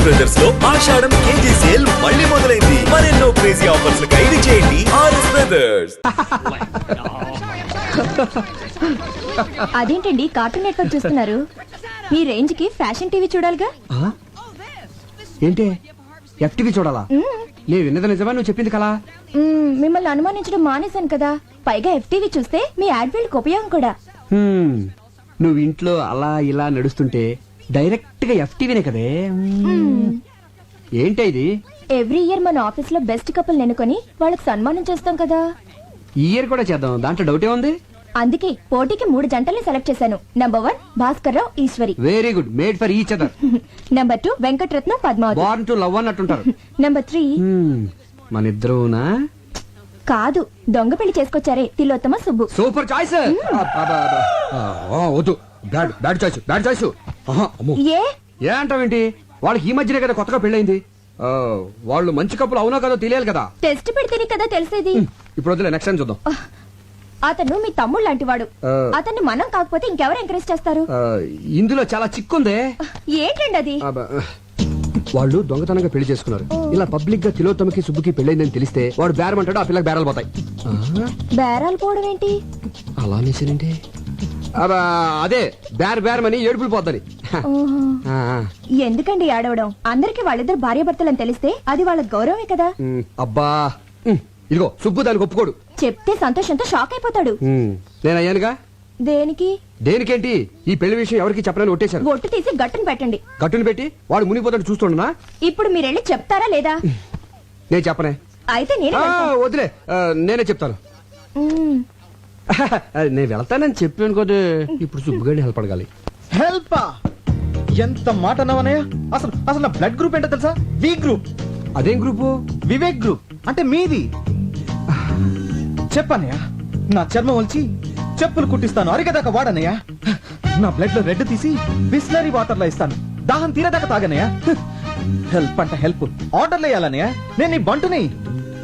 Brothers లో ఆషాఢం KG sale మళ్ళీ మొదలైంది. మరెన్నో క్రేజీ ఆఫర్స్ ఖైదు చేయండి ఆర్ఎస్ బ్రదర్స్. అదేంటండి కార్టూన్ నెట్వర్క్ చూస్తున్నారు? మీ రేంజ్ కి ఫ్యాషన్ టీవీ చూడాలిగా. ఏంటి ఎఫ్టీవీ చూడాలా? నేను విన్నది నిజమా, నువ్వు చెప్పింది కలా? మిమ్మల్ని అనుమానించడం మానేశాను కదా. పైగా ఎఫ్టీవీ చూస్తే మీ యాడ్వీల్కి ఉపయోగం కూడా. నువ్వు ఇంట్లో అలా ఇలా నడుస్తుంటే డైరెక్ట్ గా ఎఫ్టీవీనే కదే. ఏంటి ఇది? ఎవ్రీ ఇయర్ మన ఆఫీస్ లో బెస్ట్ కపుల్ నెనుకొని వాళ్ళకి సన్మానం చేస్తాం కదా. ఈ ఇయర్ కూడా చేద్దాం, దాంట్లో డౌటే ఉంది. అందుకే పోటీకి 3 జంటల్ని సెలెక్ట్ చేశాను. Number 1 Bhaskar Rao Eshwari. Very good, made for each other. Number 2 Venkataratnam Padmavathi. Born to love అన్నట్టుంటారు. నంబర్ 3 మన ఇద్దరునా? కాదు, దొంగ పెళ్లి చేసుకొచ్చారే తిలోత్తమ సుబ్బు. Super choice. వద్దు, బ్యాడ్ చాయిస్, బ్యాడ్ చాయిస్. ఏ ఏ అంటావేంటి? వాళ్ళకి ఈ మధ్యనే కదా కొత్తగా పెళ్ళైంది. వాళ్ళు మంచి కప్పులు అవునో కదా తెలియాలి కదా. టెస్ట్ పెడితేనే కదా తెలిసేది. ఇప్పుడు వద్దులే, నెక్స్ట్ టైం చూద్దాం. అతను మీ తమ్ముడు లాంటి వాడు. అతన్ని మనం కాకపోతే ఇంకెవరు ఎంకరేజ్ చేస్తారు? ఇందులో చాలా చిక్కుందే. ఏంటండి అది? వాళ్ళు దొంగతనంగా పెళ్లి చేసుకున్నారు. ఇలా పబ్లిక్ గా తిలోత్తమకి సుబ్బుకి పెళ్ళైందని తెలిస్తే వాడు బేరం అంటాడు, ఆ పిల్లకి బేరాలు పోతాయి. బేరాలు పోవడం ఏంటి? అలా అనేసేనండి. అదే బేరమని ఏడుపులు పోద్దని. ఎందుకండి ఆడవడం? అందరికి వాళ్ళిద్దరు భార్యాభర్తలని తెలిస్తే అది వాళ్ళ గౌరవమే కదా. అబ్బా, ఇదిగో సుబ్బు దానికి ఒప్పుకోడు. చెప్తే సంతోషంతో షాక్ అయిపోతాడు. నేను అయ్యానుగా. దేనికి? దేనికేంటి? ఈ పెళ్లి విషయం ఎవరికి చెప్పనని ఒట్టేశాను. ఒట్టు తీసి గట్టును పెట్టండి. గట్టును పెట్టి వాడు మునిగిపోతాడు చూస్తుండనా? ఇప్పుడు మీరెళ్ళి చెప్తారా లేదా? నేను చెప్పనే. అయితే నేనే వెళ్తాను. వదిలే, నేనే చెప్తాను. నేను వెళ్తానని చెప్పాను కదా. ఇప్పుడు సుబ్బుగాడిని హెల్ప్ అడగాలి. హెల్ప్? ఎంత మాట అన్నావనయ్య? అసలు నా బ్లడ్ గ్రూప్ ఏంటో తెలుసా? V group. అదేం గ్రూపు? వివేక్ గ్రూప్. అంటే మీది. చెప్పనయ్య, నా చర్మం వచ్చి చెప్పులు కుట్టిస్తాను, అరిగేదాకా వాడనయ్య. నా బ్లడ్ లో రెడ్ తీసి బిస్లరీ వాటర్ లో ఇస్తాను, దాహం తీరేదాకా తాగనయ్య. హెల్ప్ అంట హెల్ప్. ఆర్డర్లు వేయాలన్నయ్య. నేను నీ బంటుని,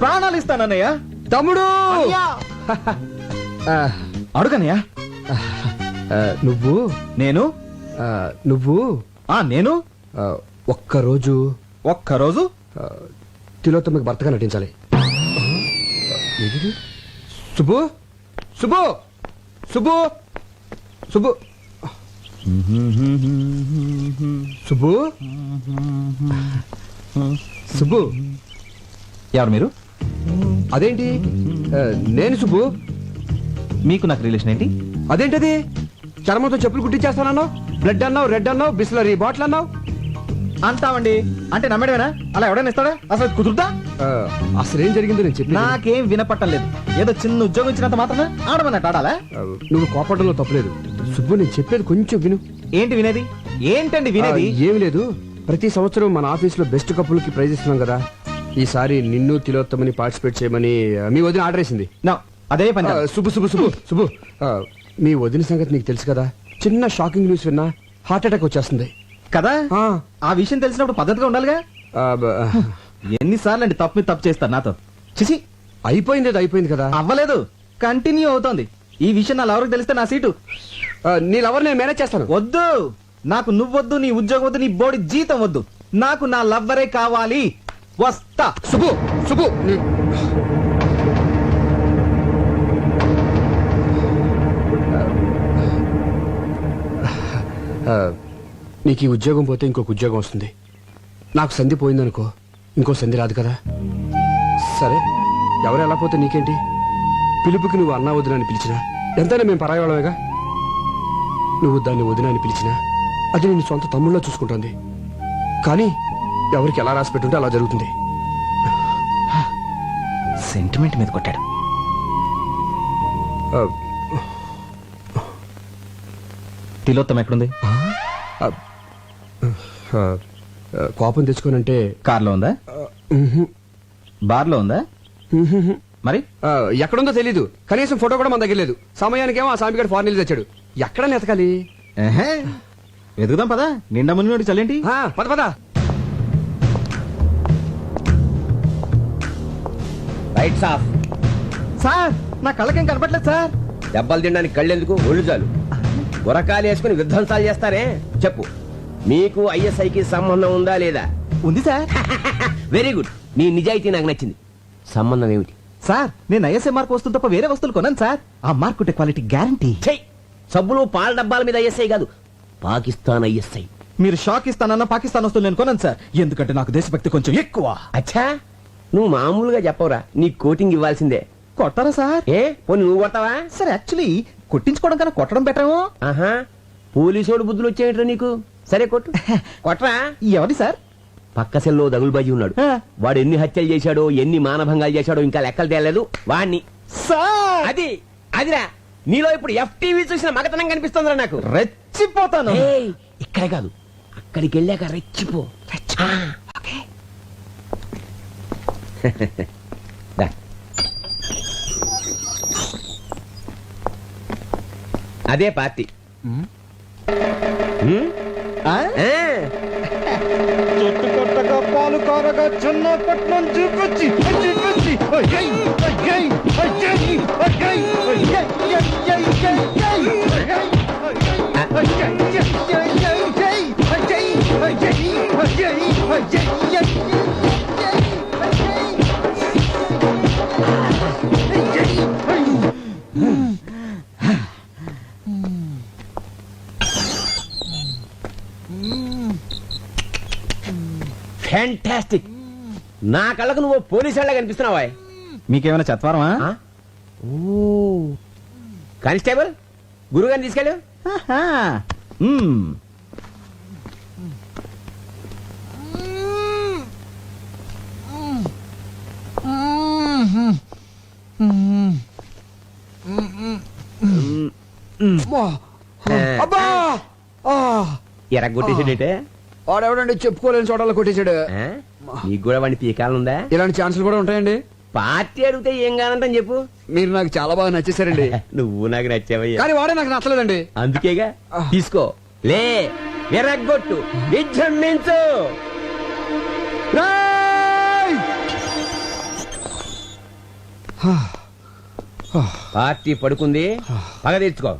ప్రాణాలు ఇస్తానన్నయ్య. తమ్ముడు అడుగనయ్య. నువ్వు నేను నేను ఒక్కరోజు తిలోత్తమకి భర్తగా నటించాలి. సుబ్బు సుబ్బు సుబ్బు సుబ్బు సుబ్బు సుబ్బు ఎవరు మీరు? అదేంటి? నేను సుబ్బు. మీకు నాకు రిలేషన్ ఏంటి? అదేంటది? చర్మంతో చెప్పులు కుట్టించేస్తానన్నావు, బ్లడ్ అన్నావు, రెడ్ అన్నావు, బిస్లరీ బాటిల్ అన్నావు. అంటావండి అంటే నమ్మడమేనా? అలా ఎవడైనా ఇస్తాడా? అసలు కుదురుతా? అసలు ఏం జరిగిందో నేను చెప్పి. నాకేం వినపట్టం లేదు. ఏదో చిన్న ఉద్యోగం ఇచ్చినంత మాత్రం ఆడమన్నట్టు ఆడాలా? నువ్వు కోపడంలో తప్పలేదు సుబ్బు. నేను చెప్పేది కొంచెం విను. ఏంటి వినేది? ఏంటండి వినేది? ఏమి లేదు. ప్రతి సంవత్సరం మన ఆఫీస్ లో బెస్ట్ కపుల్ కి ప్రైజ్ ఇస్తున్నాం కదా. ఈసారి నిన్ను తిలోత్తమని పార్టిసిపేట్ చేయమని మీ వదిన ఆర్డర్ వేసింది. అదే పని. సుబ్బు సుబ్బు సుబ్బు సుబ్బు మీ వదిన సంగతి నీకు తెలుసు కదా. చిన్న షాకింగ్ న్యూస్ విన్నా హార్ట్ అటాక్ వచ్చేస్తుంది కదా. ఆ విషయం తెలిసినప్పుడు పద్ధతిగా ఉండాలిగా. ఎన్నిసార్లు అండి తప్పు చేస్తారు నాతో? చిసి, అయిపోయింది కదా. అవ్వలేదు, కంటిన్యూ అవుతోంది. ఈ విషయం నా లవర్కి తెలిస్తే నా సీటు. నీ లవర్ నేను మేనేజ్ చేస్తాను. వద్దు, నాకు నువ్వొద్దు, నీ ఉద్యోగం వద్దు, నీ బోడి జీతం వద్దు. నాకు నా లవ్వరే కావాలి. వస్తా. సుబ్బు సుబ్బు నీకు ఈ ఉద్యోగం పోతే ఇంకొక ఉద్యోగం వస్తుంది. నాకు సంధి పోయిందనుకో, ఇంకో సంధి రాదు కదా. సరే, ఎవరు ఎలా పోతే నీకేంటి? పిలుపుకి నువ్వు అన్నా వదిన అని పిలిచినా ఎంతైనా మేము పరాయవాళ్ళమేగా. నువ్వు దాన్ని వదిన అని పిలిచినా అది నేను సొంత తమ్ముళ్ళలో చూసుకుంటుంది. కానీ ఎవరికి ఎలా రాసి పెట్టుంటే అలా జరుగుతుంది. సెంటిమెంట్ మీద కొట్టాడు. తిలోత్తమ ఎక్కడుంది? కోపం తెచ్చుకోనంటే కార్లో ఉందా? బార్లో ఉందా? మరి ఎక్కడుందో తెలీదు. కనీసం ఫోటో కూడా మన దగ్గర లేదు. సమయానికేమో ఆ సామిగాడు ఫారెన్ వెళ్ళి తెచ్చాడు. ఎక్కడ నెతకాలి? వెతుకుదాం పదా. నిండా మునిగి చల్లేంటి? పద పద. Rights of. సార్, నా కళ్ళకేం కనపట్లేదు సార్. దెబ్బలు తినడానికి కళ్ళెందుకు, ఒళ్ళు చాలు. గురకాలు వేసుకుని విధ్వంసాలు చేస్తారే. చెప్పు, మీకు ఐఎస్ఐకి సంబంధం ఉందా లేదా? ఉంది సార్. వెరీ గుడ్, నీ నిజాయితీ నాకు నచ్చింది. సంబంధం ఏమిటి? సార్ నేను ఐఎస్ఐ మార్క్ వస్తువులు తప్ప వేరే వస్తువులు కొన్నాను సార్. ఆ మార్క్ ఉంటే క్వాలిటీ గ్యారంటీ. చెయ్, సబ్బులు పాల డబ్బాల మీద ఐఎస్ఐ కాదు, పాకిస్తాన్ ఐఎస్ఐ. మీరు షాక్ ఇస్తానన్న పాకిస్తాన్ వస్తువులు నేను కొన్నాను సార్, ఎందుకంటే నాకు దేశభక్తి కొంచెం ఎక్కువ. అచ్చా, నువ్వు మామూలుగా చెప్పవురా, నీ కోటింగ్ ఇవ్వాల్సిందే. కొట్టారా సార్? ఏ పోనీ నువ్వు కొడతావా? సార్ యాక్చువల్లీ కొట్టించుకోవడం కన్నా కొట్టడం బెటరేమో. ఆహా, పోలీసోడు బుద్ధులు వచ్చేయట్రా నీకు. సరే కొట్టు, కొట్టరా. ఎవరి సార్? పక్క సెల్లో దగులుబాజీ ఉన్నాడు. ఆ. వాడు ఎన్ని హత్యలు చేశాడో, ఎన్ని మానభంగాలు చేశాడో ఇంకా లెక్కలు తేలేదు. వాణ్ణి. సార్ అదిరా, నీలో ఇప్పుడు ఎఫ్టీవీ చూసిన మగతనం కనిపిస్తుందిరా నాకు. రెచ్చిపోతాను. ఏయ్, ఇక్కడ కాదు, అక్కడికి వెళ్ళాక రెచ్చిపో. ఆ, ఓకే. దా. అదే పార్టీ. ఆ? ఆ. చెట్టు కొట్టగా పాలు కారగా చిన్నపట్నం చూపించి చూపించి అయ్యయ్, అయ్యయ్, అయ్యయ్, అయ్యయ్, అయ్యయ్, అయ్యయ్, ఫ్యాంటాస్టిక్. నా కళ్ళకు నువ్వు పోలీసు వాళ్ళ కనిపిస్తున్నావా? మీకేమైనా చత్వారమా? ఓ, కానిస్టేబుల్, గురుగారిని తీసుకెళ్ళు. అబ్బా! ఆ! ఎరగొట్టేసాడేటే. వాడెవడండి చెప్పుకోలేని చోటలో కొట్టేశాడు. ఆ? నీకు కూడా వాడిని పీకాలనుందా? ఇలాంటి ఛాన్సులు కూడా ఉంటాయండి. పార్టీ అడిగితే ఏం కానంటని చెప్పు. మీరు నాకు చాలా బాగా నచ్చేసారండి. నువ్వు నాకు నచ్చావయ్యా. కానీ వాడే నాకు నచ్చలేదండి. అందుకేగా తీసుకో, లే, ఎరగొట్టు, విజృంభించు. రేయ్! పార్టీ పడుకుంది, పగ తీర్చుకో.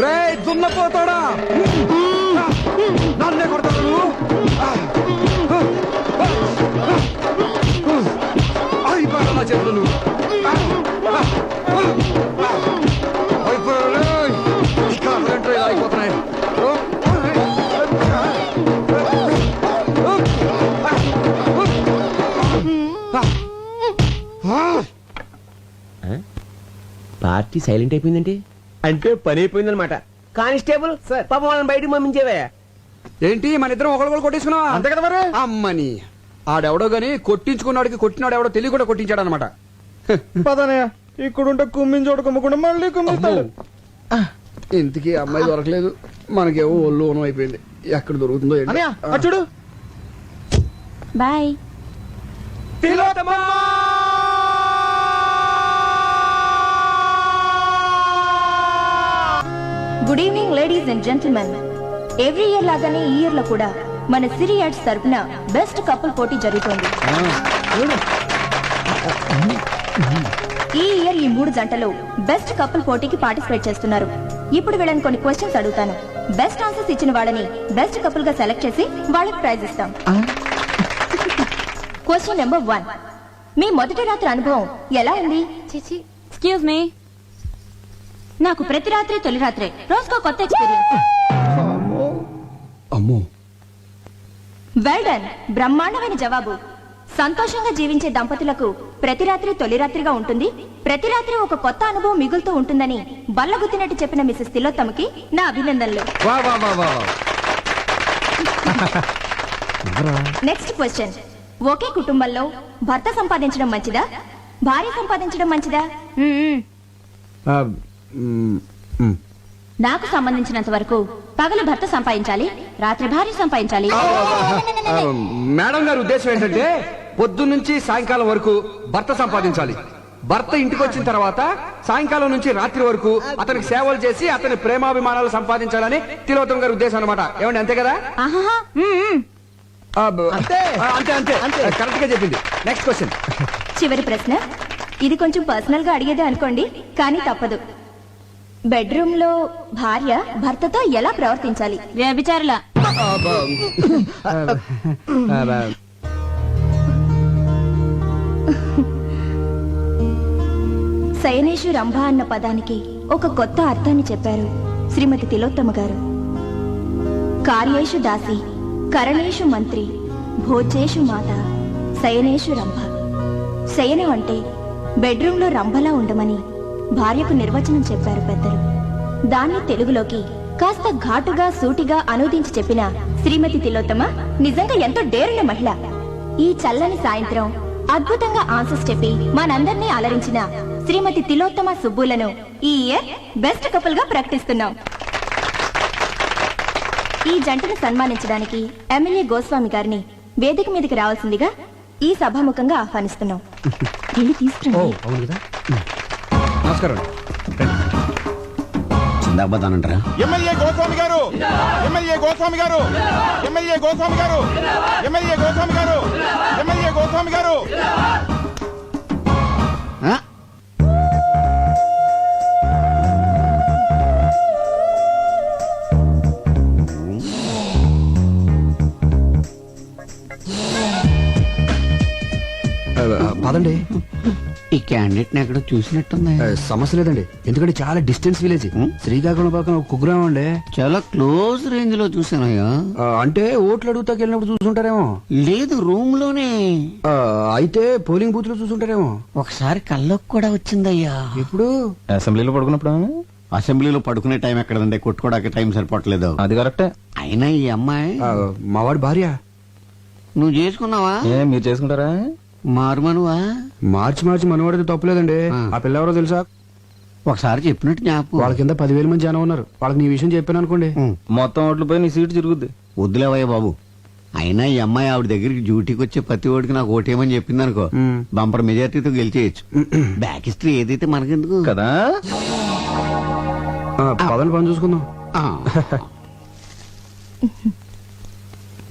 రేయ్, దున్నపోతాడా! నన్నే కొడతాడు నువ్వు? అయిపోయాడు నా చేతులు నువ్వు. అయిపోయాడు. ఇంకా అసలేంటో ఇలా అయిపోతున్నాయి. పార్టీ సైలెంట్ అయిపోయిందంటే అంటే పని అయిపోయిందనమాట. కానిస్టేబుల్ పాపం వాళ్ళని బయటకు పంపించేవా? ఏంటి మన ఇద్దరం ఒకళ్ళు కొట్టేసుకున్నావా? అంతే కదా మరి. అమ్మని ఆడెవడో గాని కొట్టించుకున్నాడికి కొట్టినాడు ఎవడో తెలియ కూడా కొట్టించాడు అనమాట. పదనయ్య, ఇక్కడుంటే కుమ్మించోడు కుమ్మకుండా మళ్ళీ కుమ్మిస్తాడు. ఇంతకీ అమ్మాయి దొరకలేదు, మనకేమో ఒళ్ళు ఓనం అయిపోయింది. ఎక్కడ దొరుకుతుందో ఏంటో. అన్నయ్య, అటు చూడు. Bye. Good evening ladies and gentlemen. Every year లాగానే ఈ ఇయర్ లో కూడా మన సిరి యాడ్స్ తరపున బెస్ట్ కపుల్ పోటీ జరుగుతోంది. ఈ ఇయర్ ఈ 3 జంటలు బెస్ట్ కపుల్ పోటీకి పార్టిసిపేట్ చేస్తున్నారు. ఇప్పుడు వీళ్ళని కొన్ని క్వశ్చన్స్ అడుగుతాను. బెస్ట్ ఆన్సర్స్ ఇచ్చిన వాళ్ళని బెస్ట్ కపుల్ గా సెలెక్ట్ చేసి వాళ్ళకి ప్రైజ్ ఇస్తాం. Question number 1. మీ మొదటి రాత్రి అనుభవం ఎలా ఉంది? ఎక్స్క్యూజ్ మీ, నాకు ప్రతి రాత్రి తొలి రాత్రే, రోజుకో కొత్త ఎక్స్పీరియన్స్. అమ్మో, వెల్ డన్, బ్రహ్మాండమైన జవాబు. సంతోషంగా జీవించే దంపతులకు ప్రతి రాత్రి తొలి రాత్రిగా ఉంటుంది, ప్రతి రాత్రి ఒక కొత్త అనుభవం మిగులుతూ ఉంటుందని బల్లగుద్దినట్టు చెప్పిన మిసెస్ తిలోత్తమకి నా అభినందనలు. Next question. ఒకే కుటుంబంలో భర్త సంపాదించడం మంచిదా, భార్య సంపాదించడం మంచిదా? నాకు సంబంధించినంత వరకు పగలు భర్త సంపాదించాలి, రాత్రి భార్య సంపాదించాలి. మేడం గారి ఉద్దేశం ఏంటంటే పొద్దున్నుంచి సాయంకాలం వరకు భర్త సంపాదించాలి, భర్త ఇంటికి వచ్చిన తర్వాత సాయంకాలం నుంచి రాత్రి వరకు అతనికి సేవలు చేసి అతని ప్రేమాభిమానాలు సంపాదించాలని తిలోత్తమ గారి ఉద్దేశం అనమాట. ఏమండి, అంతే కదా? ఆహాహా, అంతే అంతే అంతే, కరెక్ట్ గా చెప్పింది. Next question. చివరి ప్రశ్న. ఇది కొంచెం పర్సనల్ గా అడిగేదే అనుకోండి, కానీ తప్పదు. బెడ్రూమ్ లో భార్య భర్తతో ఎలా ప్రవర్తించాలి? వ్యభిచారుల. శయనేషు రంభ అన్న పదానికి ఒక కొత్త అర్థాన్ని చెప్పారు శ్రీమతి తిలోత్తమ గారు. కార్యేషు దాసి, కరణేషు మంత్రి, భోజేషు మాత, శయనేషు రంభ. శయనం అంటే బెడ్రూంలో రంభలా ఉండమని భార్యకు నిర్వచనం చెప్పారు పెద్దలు. దాన్ని తెలుగులోకి కాస్త ఘాటుగా సూటిగా అనువదించి చెప్పిన శ్రీమతి తిలోత్తమ నిజంగా ఎంతో డేరున్న మహిళ. ఈ చల్లని సాయంత్రం అద్భుతంగా ఆన్సర్స్ చెప్పి మనందరినీ అలరించిన శ్రీమతి తిలోత్తమ సుబ్బులను ఈ ఇయర్ బెస్ట్ కపుల్ గా ప్రకటిస్తున్నాం. ఈ జంటను సన్మానించడానికి ఎమ్మెల్యే గోస్వామి గారిని వేదిక మీదకి రావాల్సిందిగా ఈ సభాముఖంగా ఆహ్వానిస్తున్నాం. వెళ్ళి తీసుకురండి. అవును కదా. నమస్కారం. చిందాబాదానంటారా? ఎమ్మెల్యే గోస్వామి గారు, ఎమ్మెల్యే గోస్వామి గారు, ఎమ్మెల్యే గోస్వామి గారు, ఎమ్మెల్యే గోస్వామి గారు, ఎమ్మెల్యే గోస్వామి గారు. పదండి. ఈ క్యాండిడేట్ ని ఎక్కడో చూసినట్టుంది. సమస్య లేదండి, ఎందుకంటే చాలా డిస్టెన్స్ విలేజ్. శ్రీకాకుళం పక్కన ఒక కుగ్రామం అండి. చాలా క్లోజ్ రేంజ్ లో చూసానయ్యా. అంటే ఓట్లు అడుగుతాకి వెళ్ళినప్పుడు చూసుంటారేమో. లేదు, రూమ్ లోనే. అయితే పోలింగ్ బూత్ లో చూసుంటారేమో. ఒకసారి కల్లోకి కూడా వచ్చిందయ్యా. ఇప్పుడు అసెంబ్లీలో పడుకున్నప్పుడు అసెంబ్లీలో పడుకునే టైం ఎక్కడండి, కొట్టుకోవడానికి టైం సరిపోవట్లేదు. అది కరెక్టే. అయినా ఈ అమ్మాయి మావాడి భార్య. నువ్వు చేసుకున్నావా? మీరు చేసుకుంటారా? మారుమనువా? మార్చి మనవాడితే తప్పలేదండి. ఆ పిల్ల ఎవరో తెలుసా? ఒకసారి చెప్పినట్టు జ్ఞాపకం. వాళ్ళ కింద 10,000 మంది జనం ఉన్నారు. వాళ్ళకి నీ విషయం చెప్పాను అనుకోండి, మొత్తం ఓట్లు పోయి నీ సీటు తిరుగుద్ది. వద్దులేవయ్య బాబు. అయినా ఈ అమ్మాయి ఆవిడ దగ్గరికి డ్యూటీకి వచ్చే ప్రతి ఓడికి నాకు ఓటేయమని చెప్పింది అనుకో, బంపర్ మెజార్టీతో గెలిచేయచ్చు. బ్యాక్ హిస్టరీ ఏదైతే మనకెందుకు కదా. పదని పని చూసుకుందాం.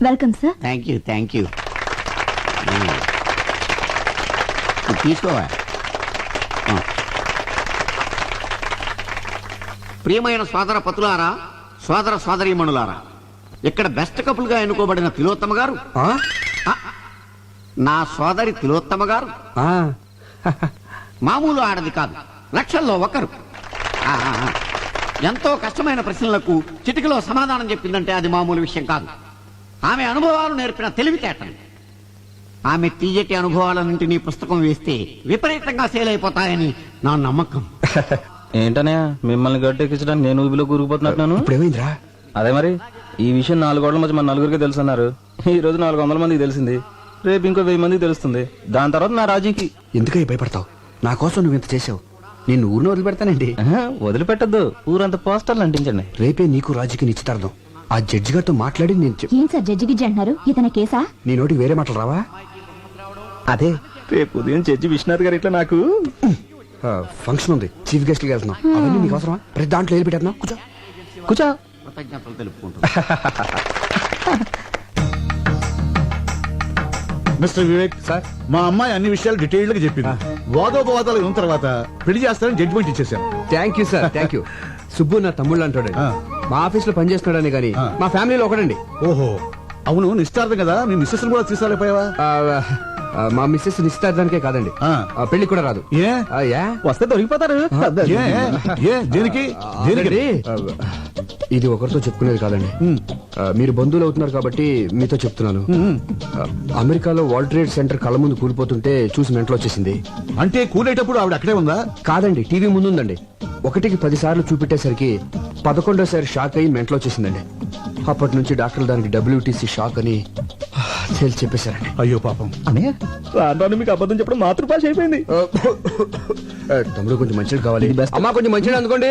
Welcome sir. Thank you. తీసుకోవా. ప్రియమైన సోదర పతులారా, సోదర సోదరీమణులారా, ఇక్కడ బెస్ట్ కపుల్ గా ఎన్నుకోబడిన తిలోత్తమ గారు, నా సోదరి తిలోత్తమ గారు మామూలు ఆడది కాదు, లక్షల్లో ఒకరు. ఎంతో కష్టమైన ప్రశ్నలకు చిటికలో సమాధానం చెప్పిందంటే అది మామూలు విషయం కాదు. ఆమె అనుభవాలు నేర్పిన తెలివితేటలు, ఆమె తీయటి అనుభవాలన్నింటినీ పుస్తకం వేస్తే విపరీతంగా సేల్ అయిపోతాయని నా నమ్మకం. ఏంటనే మిమ్మల్ని గట్టెక్కించడానికి నేను ఊబిలో కూరుకుపోతున్నాను. ఇప్పుడేమైందిరా? అదే మరి, ఈ విషయం 4 గోడల మధ్య మన నలుగురికి తెలుసున్నారు. ఈ రోజు 400 మందికి తెలిసింది, రేపు ఇంకో 1000 మందికి తెలుస్తుంది. దాని తర్వాత నా రాజీకి. ఎందుకై భయపడతావు? నా కోసం నువ్వు ఇంత చేసావు, నేను ఊరిని వదిలిపెడతానండి. వదిలిపెట్టద్దు, ఊరంతా పోస్టర్లు అంటించండి. రేపే నీకు రాజుకి నిశ్చితార్థం. ఆ జడ్జి గారితో మాట్లాడి నేను ఏం సార్ జడ్జి గిడ్జి అంటున్నారు? ఇతని కేసా? నీ నోటికి వేరే మాటలు రావా? అదే రేపు ఉదయం జడ్జి విశ్వనాథ్ గారు ఇట్లా నాకు ఫంక్షన్ ఉంది, చీఫ్ గెస్ట్ కి వెళ్తున్నాం. అవన్నీ నీకు అవసరమా? ప్రతి దాంట్లో వెళ్ళి పెట్టేస్తున్నాం. కూర్చో. కృతజ్ఞతలు తెలుపుకుంటూ. మిస్టర్ వివేక్ సార్, మా అమ్మాయి అన్ని విషయాలు డీటెయిల్డ్ గా చెప్పింది. వాదోపవాదాలు ఉన్న తర్వాత పెళ్లి చేస్తారని జడ్జిమెంట్ ఇచ్చేసాను. Thank you sir, thank you. Subbu నా తమ్ముళ్ళు అంటాడండి. మా ఆఫీస్ లో పనిచేస్తున్నాడని కానీ మా ఫ్యామిలీలో ఒకడండి. ఓహో, అవును, నిశ్చితార్థం కదా, మీ మిస్సెస్ కూడా తీసుకెళ్ళిపోయావా? మా మిస్సెస్ నిశ్చితార్థానికే కాదండి, పెళ్లి కూడా రాదు. ఏ వస్తే దొరికిపోతారు. దేనికి? ఇది ఒకరితో చెప్పుకునేది కాదండి. మీరు బంధువులు అవుతున్నారు కాబట్టి మీతో చెప్తున్నాను. అమెరికాలో వరల్డ్ ట్రేడ్ సెంటర్ కళ్ళ ముందు కూలిపోతుంటే చూసి మెంటలో వచ్చేసింది. అంటే కూలేటప్పుడు ఆవిడ అక్కడే ఉందా? కాదండి, టీవీ ముందు ఉందండి. 1కి 10 సార్లు చూపెట్టేసరికి 11వ షాక్ అయ్యి మెంటలో వచ్చేసిందండి. అప్పటి నుంచి డాక్టర్లు దానికి WTC షాక్ అని తేల్చి చెప్పేశారండి. అయ్యో పాపం. రాను మీకు అబద్ధం చెప్పడం మాతృభాష అయిపోయింది. తమ్ముడు కొంచెం మంచిది కావాలి. అమ్మా కొంచెం మంచిది అందుకోండి.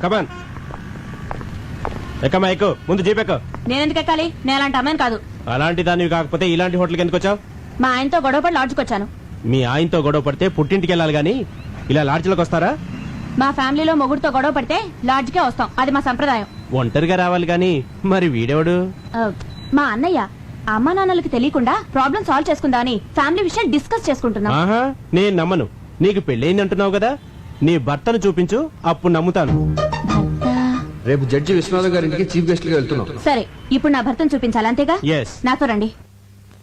కమాన్ ఎక్కమ్మా, ఎక్కు. ముందు జీప్ ఎక్కు. నేనెందుకు ఎక్కాలి? నేను అలాంటి అమ్మాయిని కాదు. అలాంటి దానివి కాకపోతే ఇలాంటి హోటల్కి ఎందుకు వచ్చావు? మా ఆయనతో గొడవపడి లాడ్జ్కి వచ్చాను. మీ ఆయనతో గొడవ పడితే పుట్టింటికి వెళ్ళాలి గాని ఇలా లాడ్జ్లోకి వస్తారా? మా ఫ్యామిలీలో మొగుడుతో గొడవ పడితే లాడ్జ్కే వస్తాం, అది మా సంప్రదాయం. ఒంటరిగా రావాలి గాని మరి వీడెవడు? మా అన్నయ్య. అమ్మా నాన్నలకు తెలియకుండా ప్రాబ్లం సాల్వ్ చేసుకుందామని ఫ్యామిలీ విషయం డిస్కస్ చేసుకుంటున్నాం. ఆహా, నేను నమ్మను. నీకు పెళ్ళయింది అంటున్నావు కదా, నీ భర్తను చూపించు, అప్పుడు నమ్ముతాను. రేపు జడ్జి విశ్వనాథం గారింటికి చీఫ్ గెస్ట్ గా వెళ్తున్నాం. సరే ఇప్పుడు నా భర్తను చూపించాలి అంతేగా? Yes. నాతో రండి.